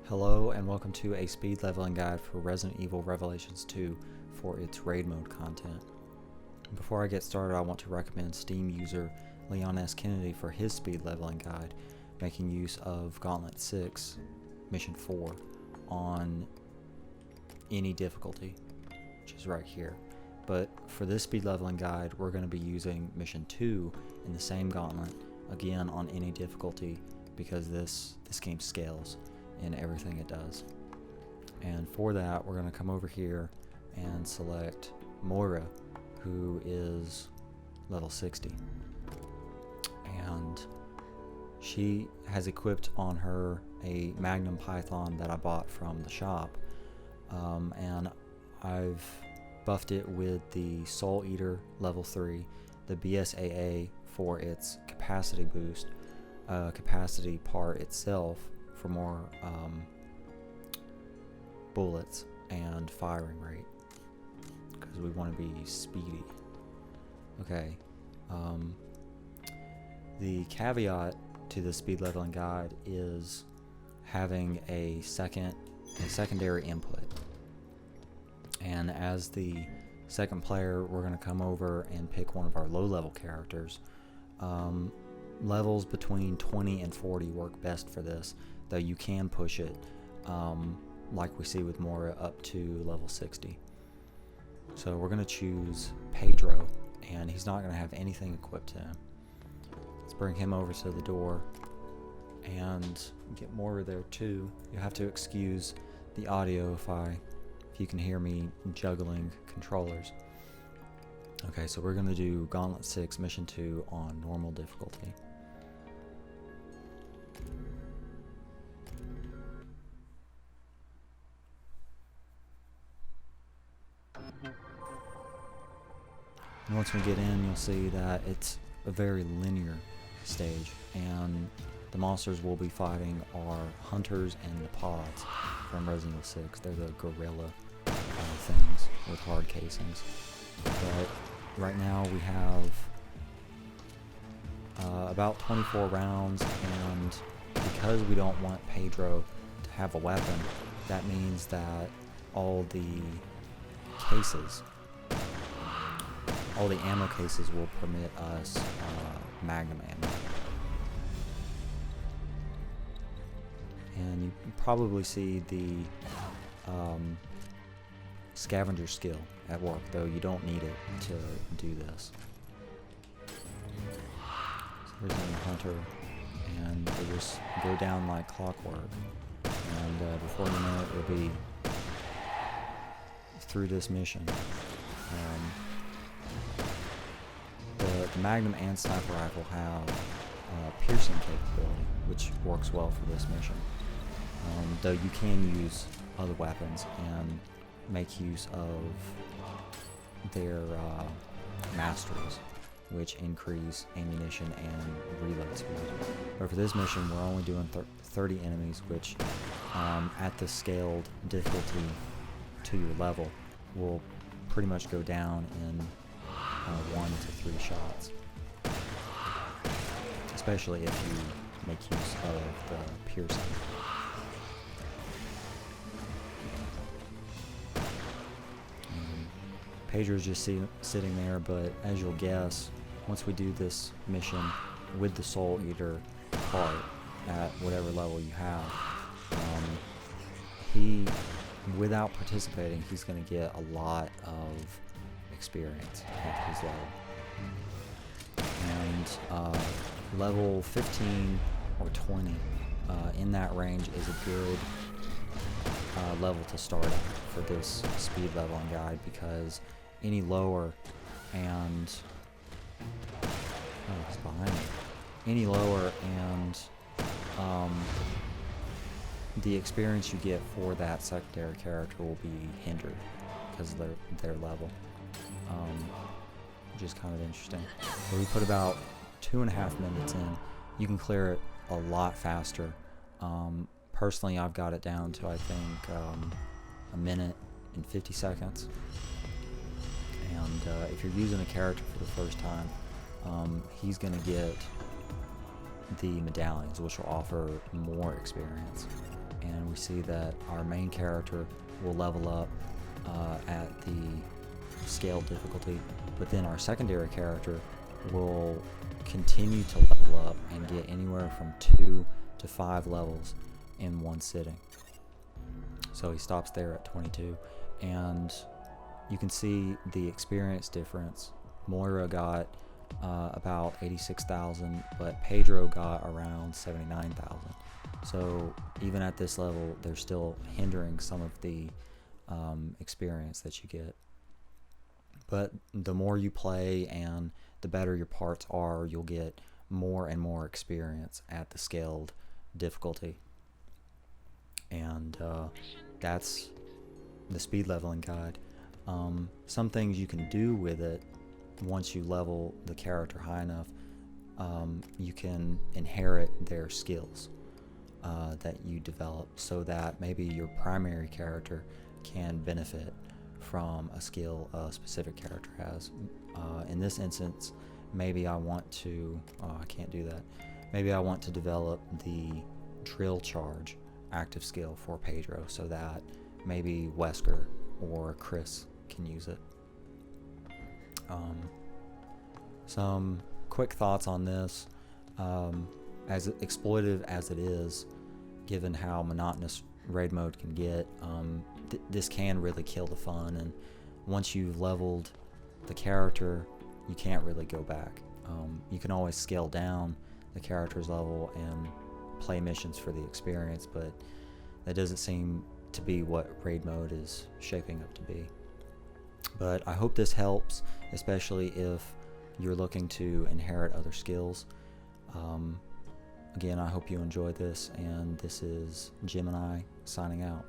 Hello and welcome to a speed leveling guide for Resident Evil Revelations 2 for its raid mode content. Before I get started, I want to recommend Steam user Leon S. Kennedy for his speed leveling guide, making use of Gauntlet 6 Mission 4 on any difficulty, which is right here. But for this speed leveling guide, we're going to be using Mission 2 in the same Gauntlet, again on any difficulty, because this game scales in everything it does. And for that, we're going to come over here and select Moira, who is level 60, and she has equipped on her a Magnum Python that I bought from the shop, and I've buffed it with the Soul Eater level 3, the BSAA for its capacity boost, capacity part itself for more bullets and firing rate, because we want to be speedy. Okay, the caveat to the speed leveling guide is having a secondary input, and as the second player we're going to come over and pick one of our low level characters. Levels between 20 and 40 work best for this, though you can push it, like we see with Moira, up to level 60. So we're going to choose Pedro, and he's not going to have anything equipped to him. Let's bring him over to the door and get Moira there too. You have to excuse the audio if you can hear me juggling controllers. Okay, so we're going to do Gauntlet 6 Mission 2 on normal difficulty. And once we get in, you'll see that it's a very linear stage, and the monsters we'll be fighting are hunters and the pods from Resident Evil 6. They're the gorilla things with hard casings. But right now we have about 24 rounds, and because we don't want Pedro to have a weapon, that means that all the ammo cases will permit us Magnum ammo. And you can probably see the scavenger skill at work, though you don't need it to do this. So here's a hunter, and they just go down like clockwork, and before you know it, we'll be through this mission. The Magnum and Sniper Rifle have piercing capability, which works well for this mission, though you can use other weapons and make use of their masteries, which increase ammunition and reload speed. But for this mission, we're only doing 30 enemies, which at the scaled difficulty to your level will pretty much go down in 1 to 3 shots, especially if you make use of the piercing. Pedro's just sitting there, but as you'll guess, once we do this mission with the Soul Eater part at whatever level you have, without participating, he's going to get a lot of experience at his level. And level 15 or 20 in that range is a good level to start at for this speed leveling guide, because any lower and it's behind me. Any lower and the experience you get for that secondary character will be hindered because of their level, which is kind of interesting. So we put about 2.5 minutes in. You can clear it a lot faster. Personally, I've got it down to, I think, 1 minute and 50 seconds. And if you're using a character for the first time, he's going to get the medallions, which will offer more experience. and we see that our main character will level up at the scaled difficulty, but then our secondary character will continue to level up and get anywhere from 2 to 5 levels in one sitting. So he stops there at 22, and you can see the experience difference. Moira got about 86,000, but Pedro got around 79,000. So even at this level, they're still hindering some of the experience that you get. But the more you play and the better your parts are, you'll get more and more experience at the scaled difficulty. And that's the speed leveling guide. Some things you can do with it once you level the character high enough, you can inherit their skills that you develop, so that maybe your primary character can benefit from a skill a specific character has. In this instance, maybe I want to, I can't do that. Maybe I want to develop the drill charge active skill for Pedro, so that maybe Wesker or Chris can use it. Some quick thoughts on this. As exploitive as it is, given how monotonous raid mode can get, this can really kill the fun, and once you've leveled the character, you can't really go back. You can always scale down the character's level and play missions for the experience, but that doesn't seem to be what raid mode is shaping up to be. But I hope this helps, especially if you're looking to inherit other skills. Again, I hope you enjoyed this, and this is Gemini signing out.